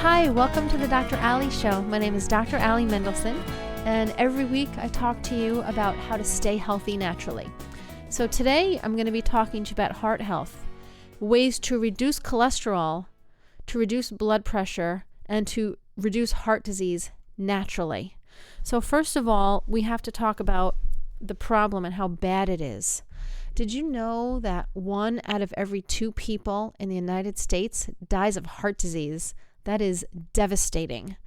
Hi, welcome to the Dr. Ali Show. My name is Dr. Ali Mendelson, and every week I talk to you about how to stay healthy naturally. So today I'm going to be talking to you about heart health, ways to reduce cholesterol, to reduce blood pressure, and to reduce heart disease naturally. So first of all, we have to talk about the problem and how bad it is. Did you know that 1 out of every 2 people in the United States dies of heart disease? That is devastating.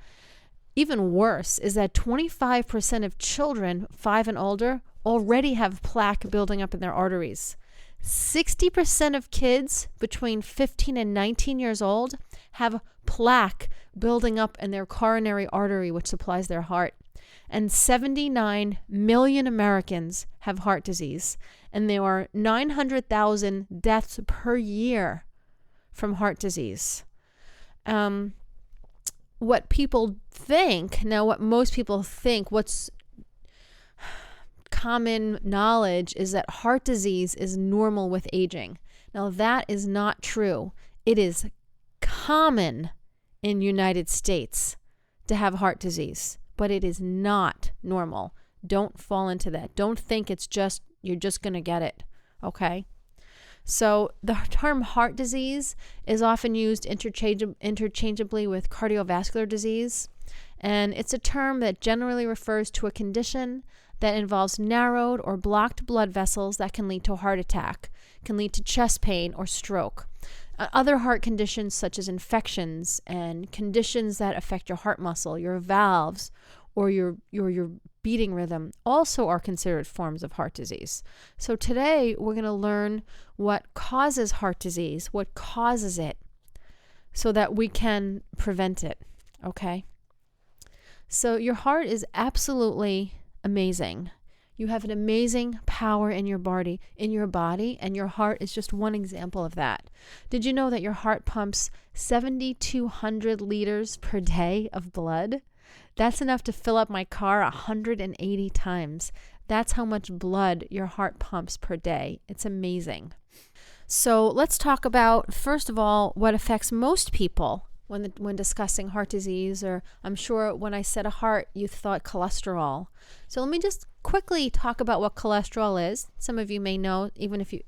Even worse is that 25% of children 5 and older already have plaque building up in their arteries. 60% of kids between 15 and 19 years old have plaque building up in their coronary artery, which supplies their heart. And 79 million Americans have heart disease. And there are 900,000 deaths per year from heart disease. What people think, now what most people think, what's common knowledge is that heart disease is normal with aging. Now that is not true. It is common in the United States to have heart disease, but it is not normal. Don't fall into that. Don't think it's just, you're just going to get it, okay? So the term heart disease is often used interchangeably with cardiovascular disease, and it's a term that generally refers to a condition that involves narrowed or blocked blood vessels that can lead to a heart attack, can lead to chest pain or stroke. Other heart conditions such as infections and conditions that affect your heart muscle, your valves, or your beating rhythm also are considered forms of heart disease. So today we're going to learn what causes heart disease, what causes it, so that we can prevent it, okay? So your heart is absolutely amazing. You have an amazing power in your body, and your heart is just one example of that. Did you know that your heart pumps 7,200 liters per day of blood? That's enough to fill up my car 180 times. That's how much blood your heart pumps per day. It's amazing. So let's talk about, first of all, what affects most people when discussing heart disease, or I'm sure when I said a heart, you thought cholesterol. So let me just quickly talk about what cholesterol is. Some of you may know,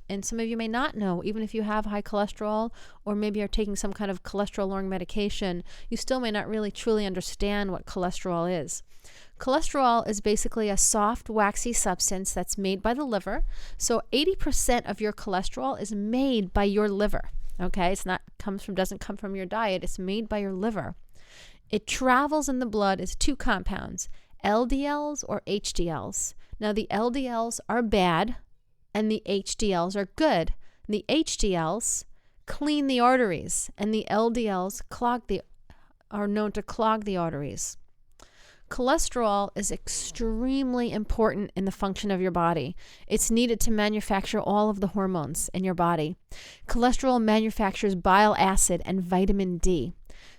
and some of you may not know, even if you have high cholesterol, or maybe are taking some kind of cholesterol-lowering medication, you still may not really truly understand what cholesterol is. Cholesterol is basically a soft, waxy substance that's made by the liver. So 80% of your cholesterol is made by your liver. Okay, doesn't come from your diet. It's made by your liver. It travels in the blood as 2 compounds, LDLs or HDLs. Now the LDLs are bad and the HDLs are good. The HDLs clean the arteries and the LDLs are known to clog the arteries. Cholesterol is extremely important in the function of your body. It's needed to manufacture all of the hormones in your body. Cholesterol manufactures bile acid and vitamin D.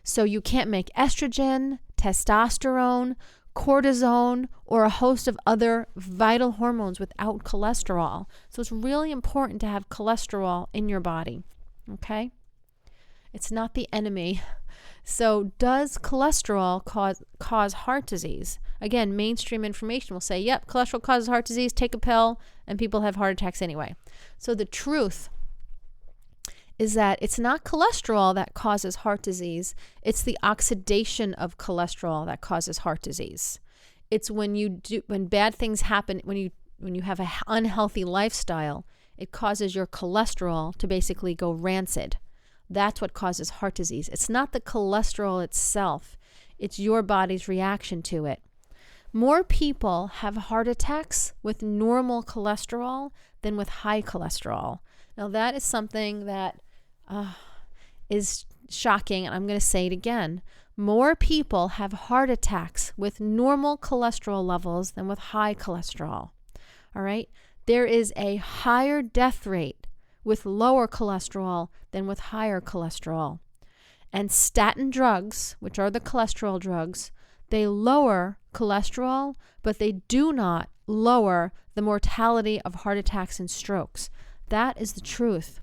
So you can't make estrogen, testosterone, cortisol, or a host of other vital hormones without cholesterol. So it's really important to have cholesterol in your body. Okay? It's not the enemy. So does cholesterol cause heart disease? Again, mainstream information will say, yep, cholesterol causes heart disease, take a pill, and people have heart attacks anyway. So the truth is that it's not cholesterol that causes heart disease. It's the oxidation of cholesterol that causes heart disease. It's when bad things happen, when you have an unhealthy lifestyle, it causes your cholesterol to basically go rancid. That's what causes heart disease. It's not the cholesterol itself. It's your body's reaction to it. More people have heart attacks with normal cholesterol than with high cholesterol. Now that is something that is shocking, and I'm going to say it again. More people have heart attacks with normal cholesterol levels than with high cholesterol. All right? There is a higher death rate with lower cholesterol than with higher cholesterol. And statin drugs, which are the cholesterol drugs, they lower cholesterol, but they do not lower the mortality of heart attacks and strokes. That is the truth.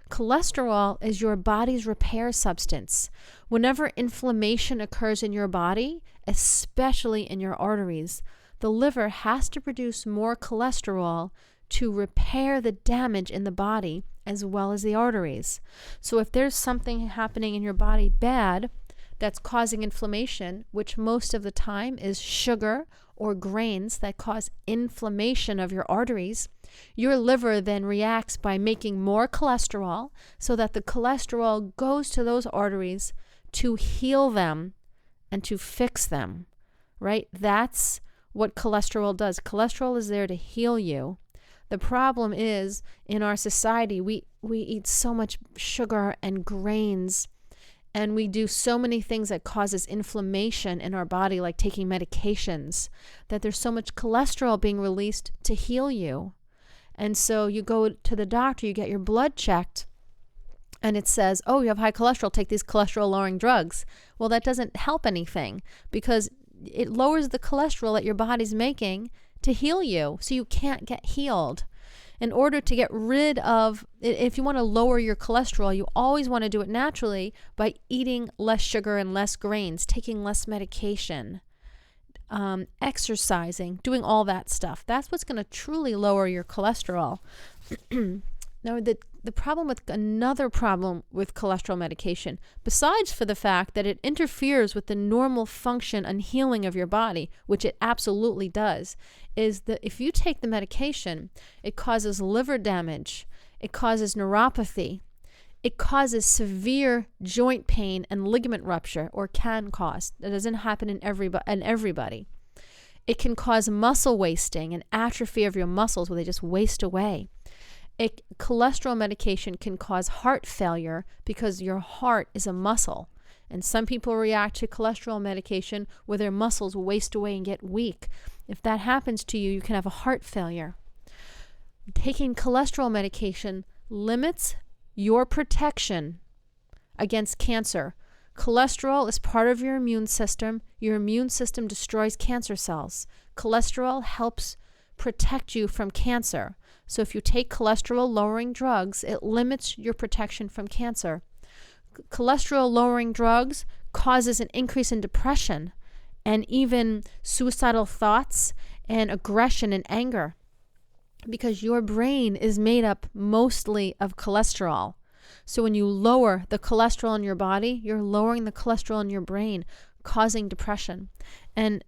Cholesterol is your body's repair substance. Whenever inflammation occurs in your body, especially in your arteries, the liver has to produce more cholesterol to repair the damage in the body as well as the arteries. So if there's something happening in your body bad that's causing inflammation, which most of the time is sugar or grains that cause inflammation of your arteries, your liver then reacts by making more cholesterol so that the cholesterol goes to those arteries to heal them and to fix them, right? That's what cholesterol does. Cholesterol is there to heal you. The problem is, in our society, we eat so much sugar and grains, and we do so many things that causes inflammation in our body, like taking medications, that there's so much cholesterol being released to heal you. And so you go to the doctor, you get your blood checked, and it says, oh, you have high cholesterol, take these cholesterol-lowering drugs. Well, that doesn't help anything because it lowers the cholesterol that your body's making to heal you, so you can't get healed. In order to get rid of, if you want to lower your cholesterol, you always want to do it naturally by eating less sugar and less grains, taking less medication, exercising, doing all that stuff. That's what's going to truly lower your cholesterol. Now, another problem with cholesterol medication, besides for the fact that it interferes with the normal function and healing of your body, which it absolutely does, is that if you take the medication, it causes liver damage, it causes neuropathy, it causes severe joint pain and ligament rupture, or can cause. That doesn't happen in everybody. It can cause muscle wasting and atrophy of your muscles where they just waste away. Cholesterol medication can cause heart failure because your heart is a muscle. And some people react to cholesterol medication where their muscles waste away and get weak. If that happens to you, you can have a heart failure. Taking cholesterol medication limits your protection against cancer. Cholesterol is part of your immune system. Your immune system destroys cancer cells. Cholesterol helps protect you from cancer. So if you take cholesterol-lowering drugs, it limits your protection from cancer. Cholesterol-lowering drugs causes an increase in depression and even suicidal thoughts and aggression and anger because your brain is made up mostly of cholesterol. So when you lower the cholesterol in your body, you're lowering the cholesterol in your brain, causing depression. And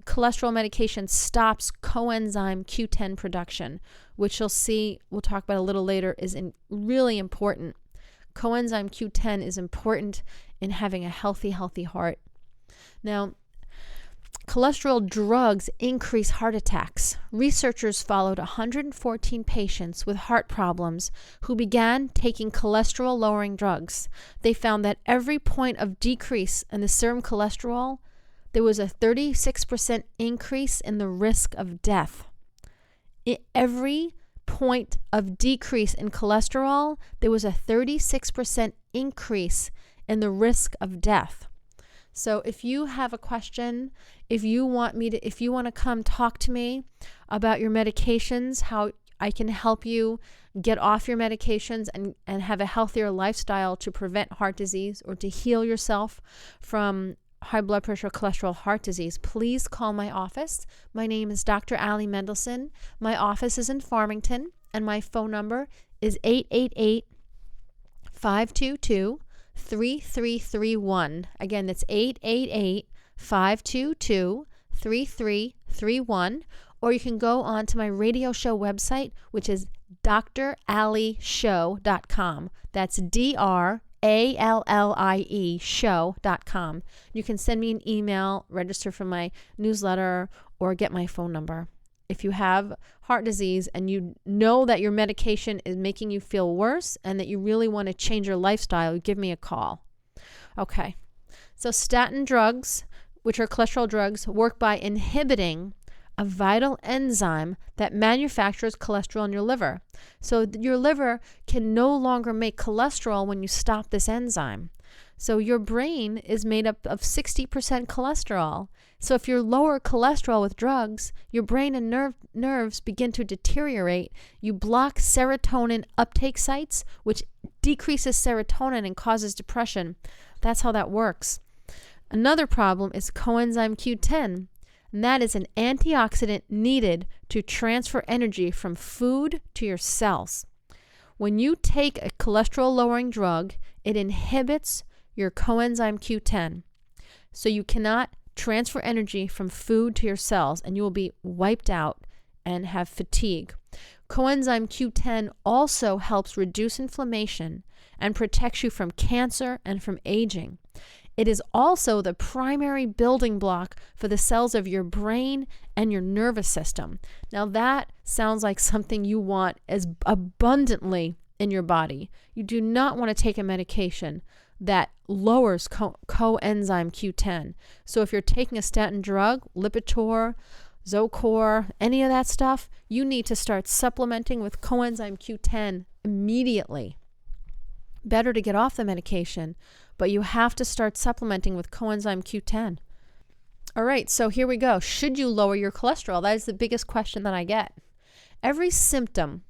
cholesterol medication stops coenzyme Q10 production, which we'll talk about a little later, is really important. Coenzyme Q10 is important in having a healthy heart. Now, cholesterol drugs increase heart attacks. Researchers followed 114 patients with heart problems who began taking cholesterol-lowering drugs. They found that every point of decrease in the serum cholesterol, there was a 36% increase in the risk of death. Every point of decrease in cholesterol, there was a 36% increase in the risk of death. So if you have a question, if you want to come talk to me about your medications, how I can help you get off your medications and have a healthier lifestyle to prevent heart disease or to heal yourself from high blood pressure, cholesterol, heart disease, please call my office. My name is Dr. Allie Mendelson. My office is in Farmington, and my phone number is 888-522-3331. Again, that's 888-522-3331. Or you can go on to my radio show website, which is drallieshow.com. That's DRALLIE show.com. You can send me an email, register for my newsletter, or get my phone number. If you have heart disease and you know that your medication is making you feel worse and that you really want to change your lifestyle, give me a call. Okay, so statin drugs, which are cholesterol drugs, work by inhibiting a vital enzyme that manufactures cholesterol in your liver. So your liver can no longer make cholesterol when you stop this enzyme. So your brain is made up of 60% cholesterol. So if you're lower cholesterol with drugs, your brain and nerves begin to deteriorate. You block serotonin uptake sites, which decreases serotonin and causes depression. That's how that works. Another problem is coenzyme Q10, and that is an antioxidant needed to transfer energy from food to your cells. When you take a cholesterol-lowering drug, it inhibits your coenzyme Q10. So you cannot transfer energy from food to your cells, and you will be wiped out and have fatigue. Coenzyme Q10 also helps reduce inflammation and protects you from cancer and from aging. It is also the primary building block for the cells of your brain and your nervous system. Now that sounds like something you want as abundantly in your body. You do not want to take a medication that lowers coenzyme Q10. So if you're taking a statin drug, Lipitor, Zocor, any of that stuff, you need to start supplementing with coenzyme Q10 immediately. Better to get off the medication, but you have to start supplementing with coenzyme Q10. All right, so here we go. Should you lower your cholesterol? That is the biggest question that I get. Every symptom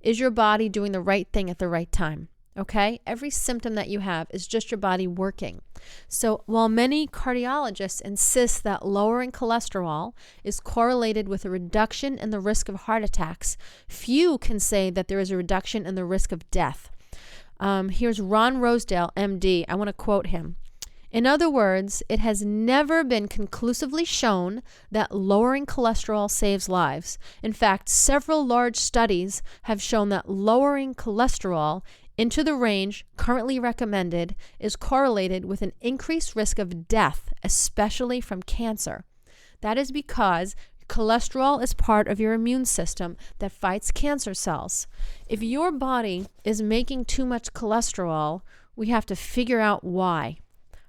is your body doing the right thing at the right time. Okay? Every symptom that you have is just your body working. So while many cardiologists insist that lowering cholesterol is correlated with a reduction in the risk of heart attacks, few can say that there is a reduction in the risk of death. Here's Ron Rosedale, MD. I want to quote him. In other words, it has never been conclusively shown that lowering cholesterol saves lives. In fact, several large studies have shown that lowering cholesterol into the range currently recommended is correlated with an increased risk of death, especially from cancer. That is because cholesterol is part of your immune system that fights cancer cells. If your body is making too much cholesterol, we have to figure out why.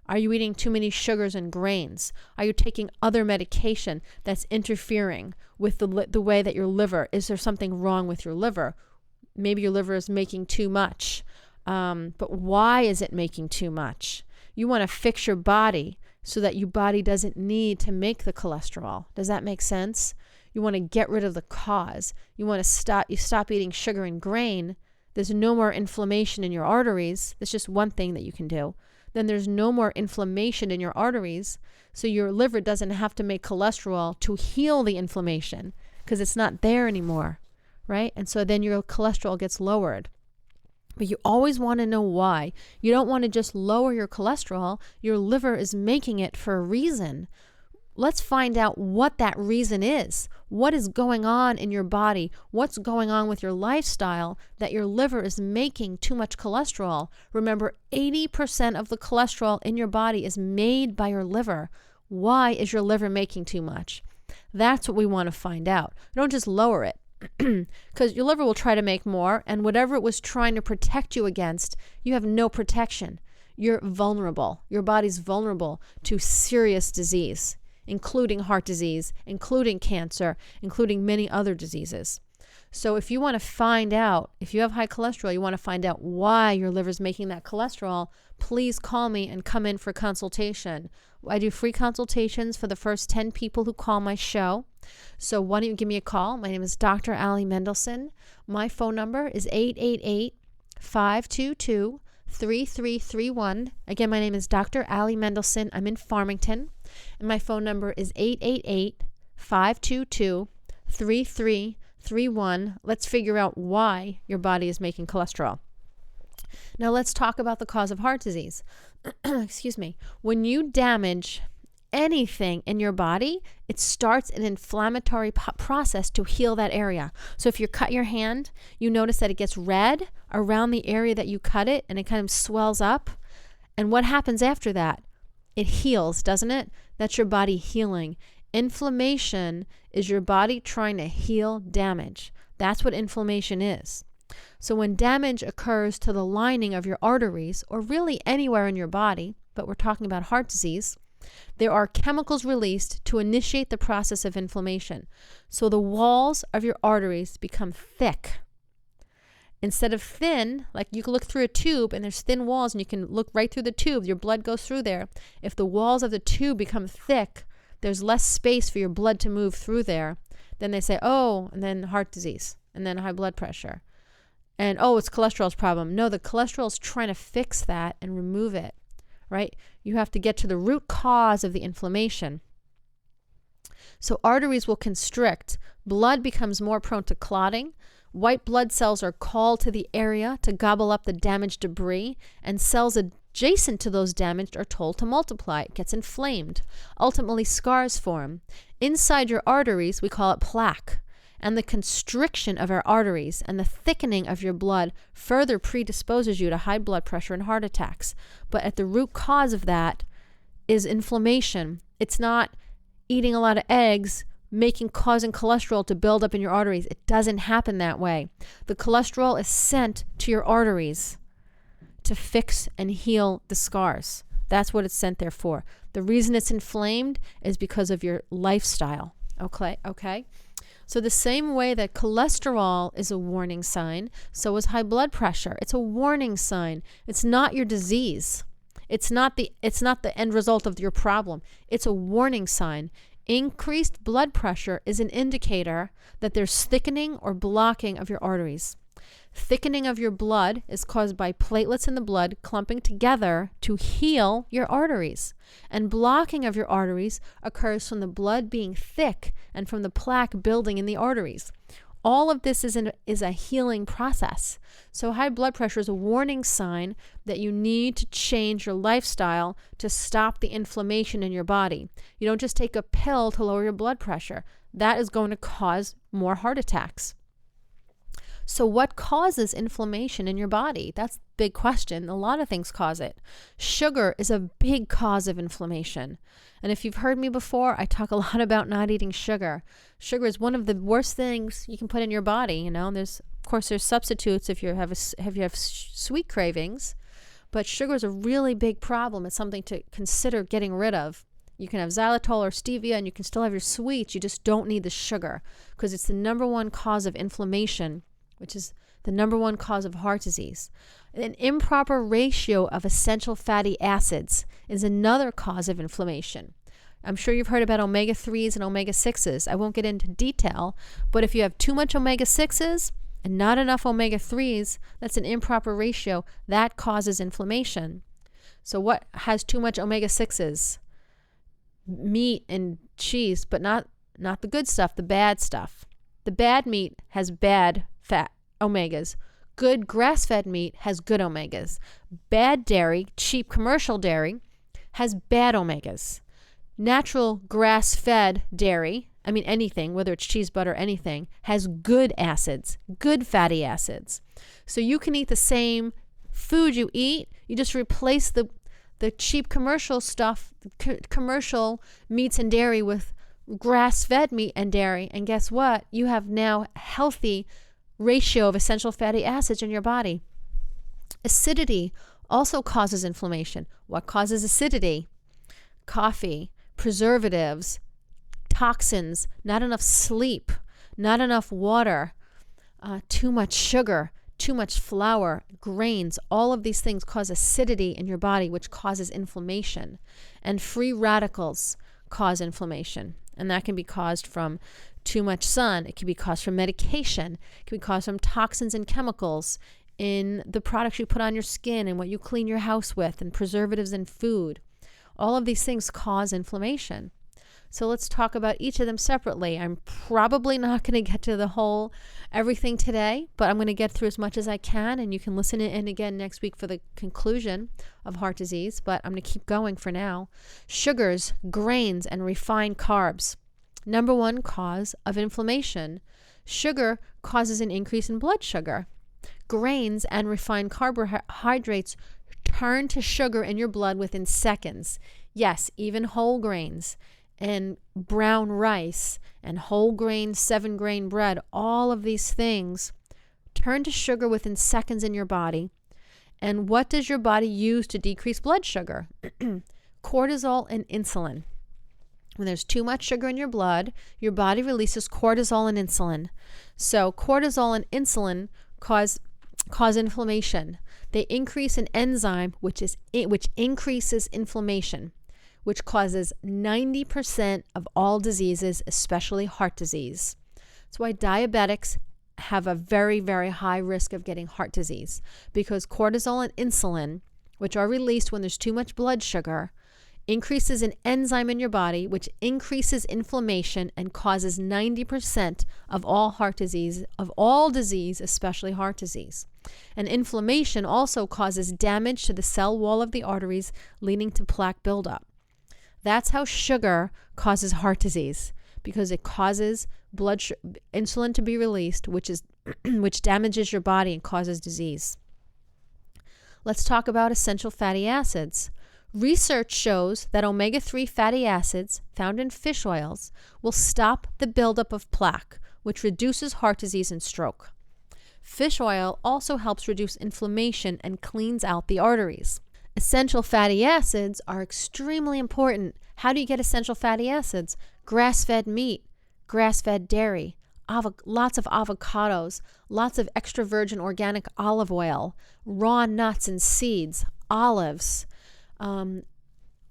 Are you eating too many sugars and grains? Are you taking other medication that's interfering with the way that your liver? Is there something wrong with your liver? Maybe your liver is making too much. But why is it making too much? You want to fix your body so that your body doesn't need to make the cholesterol. Does that make sense? You want to get rid of the cause. You want to stop eating sugar and grain. There's no more inflammation in your arteries. That's just one thing that you can do. Then there's no more inflammation in your arteries, so your liver doesn't have to make cholesterol to heal the inflammation because it's not there anymore, right? And so then your cholesterol gets lowered. But you always want to know why. You don't want to just lower your cholesterol. Your liver is making it for a reason. Let's find out what that reason is. What is going on in your body? What's going on with your lifestyle that your liver is making too much cholesterol? Remember, 80% of the cholesterol in your body is made by your liver. Why is your liver making too much? That's what we want to find out. Don't just lower it. Because your liver will try to make more, and whatever it was trying to protect you against, you have no protection. You're vulnerable. Your body's vulnerable to serious disease, including heart disease, including cancer, including many other diseases. So if you want to find out, if you have high cholesterol, you want to find out why your liver's making that cholesterol, please call me and come in for consultation. I do free consultations for the first 10 people who call my show. So why don't you give me a call? My name is Dr. Ali Mendelson. My phone number is 888-522-3331. Again, my name is Dr. Ali Mendelson. I'm in Farmington. And my phone number is 888-522-3331. Let's figure out why your body is making cholesterol. Now let's talk about the cause of heart disease. Excuse me. When you damage anything in your body, it starts an inflammatory process to heal that area. So if you cut your hand, you notice that it gets red around the area that you cut it, and it kind of swells up. And what happens after that? It heals, doesn't it? That's your body healing. Inflammation is your body trying to heal damage. That's what inflammation is. So when damage occurs to the lining of your arteries, or really anywhere in your body, but we're talking about heart disease, there are chemicals released to initiate the process of inflammation. So the walls of your arteries become thick. Instead of thin, like you can look through a tube and there's thin walls and you can look right through the tube, your blood goes through there. If the walls of the tube become thick, there's less space for your blood to move through there. Then they say, oh, and then heart disease, and then high blood pressure. And, oh, it's cholesterol's problem. No, the cholesterol is trying to fix that and remove it, right? You have to get to the root cause of the inflammation. So arteries will constrict. Blood becomes more prone to clotting. White blood cells are called to the area to gobble up the damaged debris, and cells adjacent to those damaged are told to multiply. It gets inflamed. Ultimately, scars form. Inside your arteries, we call it plaque. And the constriction of our arteries and the thickening of your blood further predisposes you to high blood pressure and heart attacks. But at the root cause of that is inflammation. It's not eating a lot of eggs causing cholesterol to build up in your arteries. It doesn't happen that way. The cholesterol is sent to your arteries to fix and heal the scars. That's what it's sent there for. The reason it's inflamed is because of your lifestyle. Okay? So the same way that cholesterol is a warning sign, so is high blood pressure. It's a warning sign. It's not your disease. It's not the end result of your problem. It's a warning sign. Increased blood pressure is an indicator that there's thickening or blocking of your arteries. Thickening of your blood is caused by platelets in the blood clumping together to heal your arteries. And blocking of your arteries occurs from the blood being thick and from the plaque building in the arteries. All of this is a healing process. So high blood pressure is a warning sign that you need to change your lifestyle to stop the inflammation in your body. You don't just take a pill to lower your blood pressure. That is going to cause more heart attacks. So what causes inflammation in your body? That's the big question. A lot of things cause it. Sugar is a big cause of inflammation. And if you've heard me before, I talk a lot about not eating sugar. Sugar is one of the worst things you can put in your body. You know, there's substitutes if you have sweet cravings, but sugar is a really big problem. It's something to consider getting rid of. You can have xylitol or stevia and you can still have your sweets. You just don't need the sugar because it's the number one cause of inflammation, which is the number one cause of heart disease. An improper ratio of essential fatty acids is another cause of inflammation. I'm sure you've heard about omega-3s and omega-6s. I won't get into detail, but if you have too much omega-6s and not enough omega-3s, that's an improper ratio. That causes inflammation. So what has too much omega-6s? Meat and cheese, but not the good stuff, the bad stuff. The bad meat has bad fat omegas. Good grass-fed meat has good omegas. Bad dairy, cheap commercial dairy, has bad omegas. Natural grass-fed dairy, anything, whether it's cheese, butter, anything, has good acids, good fatty acids. So you can eat the same food you eat, you just replace the cheap commercial stuff, commercial meats and dairy with grass-fed meat and dairy, and guess what? You have now a healthy ratio of essential fatty acids in your body. Acidity also causes inflammation. What causes acidity? Coffee, preservatives, toxins, not enough sleep, not enough water, too much sugar, too much flour, grains. All of these things cause acidity in your body, which causes inflammation. And free radicals cause inflammation. And that can be caused from too much sun. It can be caused from medication. It can be caused from toxins and chemicals in the products you put on your skin and what you clean your house with, and preservatives in food. All of these things cause inflammation. So let's talk about each of them separately. I'm probably not going to get to everything today, but I'm going to get through as much as I can, and you can listen in again next week for the conclusion of heart disease, but I'm going to keep going for now. Sugars, grains, and refined carbs. Number one cause of inflammation. Sugar causes an increase in blood sugar. Grains and refined carbohydrates turn to sugar in your blood within seconds. Yes, even whole grains and brown rice and whole grain 7-grain bread, all of these things turn to sugar within seconds in your body. And what does your body use to decrease blood sugar? Cortisol and insulin. When there's too much sugar in your blood, your body releases cortisol and insulin. So cortisol and insulin cause cause inflammation. They increase an enzyme which increases inflammation, which causes 90% of all diseases, especially heart disease. That's why diabetics have a very, very high risk of getting heart disease, because cortisol and insulin, which are released when there's too much blood sugar, increases an enzyme in your body, which increases inflammation and causes 90% of all heart disease, especially heart disease. And inflammation also causes damage to the cell wall of the arteries, leading to plaque buildup. That's how sugar causes heart disease, because it causes insulin to be released, which damages your body and causes disease. Let's talk about essential fatty acids. Research shows that omega-3 fatty acids found in fish oils will stop the buildup of plaque, which reduces heart disease and stroke. Fish oil also helps reduce inflammation and cleans out the arteries. Essential fatty acids are extremely important. How do you get essential fatty acids? Grass-fed meat, grass-fed dairy, lots of avocados, lots of extra virgin organic olive oil, raw nuts and seeds, olives,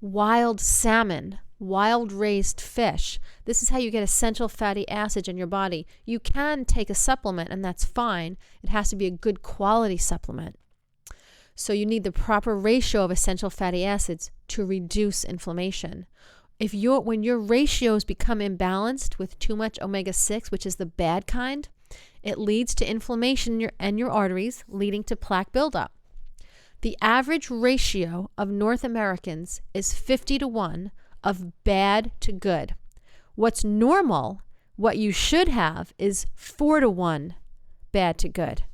wild salmon, wild raised fish. This is how you get essential fatty acids in your body. You can take a supplement, and that's fine. It has to be a good quality supplement. So you need the proper ratio of essential fatty acids to reduce inflammation. When your ratios become imbalanced with too much omega-6, which is the bad kind, it leads to inflammation in your arteries, leading to plaque buildup. The average ratio of North Americans is 50-1 of bad to good. What's normal, what you should have, is 4-1 bad to good.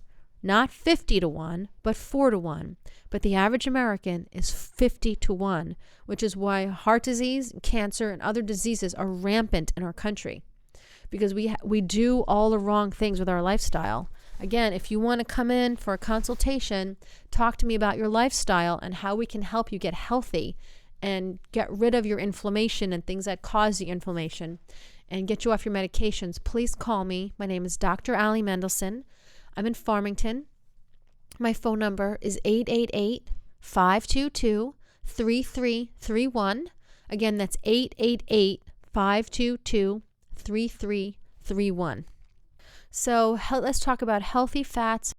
Not 50-1, but 4-1. But the average American is 50-1, which is why heart disease, cancer, and other diseases are rampant in our country, because we do all the wrong things with our lifestyle. Again, if you want to come in for a consultation, talk to me about your lifestyle and how we can help you get healthy and get rid of your inflammation and things that cause the inflammation and get you off your medications. Please call me. My name is Dr. Ali Mendelson. I'm in Farmington. My phone number is 888-522-3331. Again, that's 888-522-3331. So let's talk about healthy fats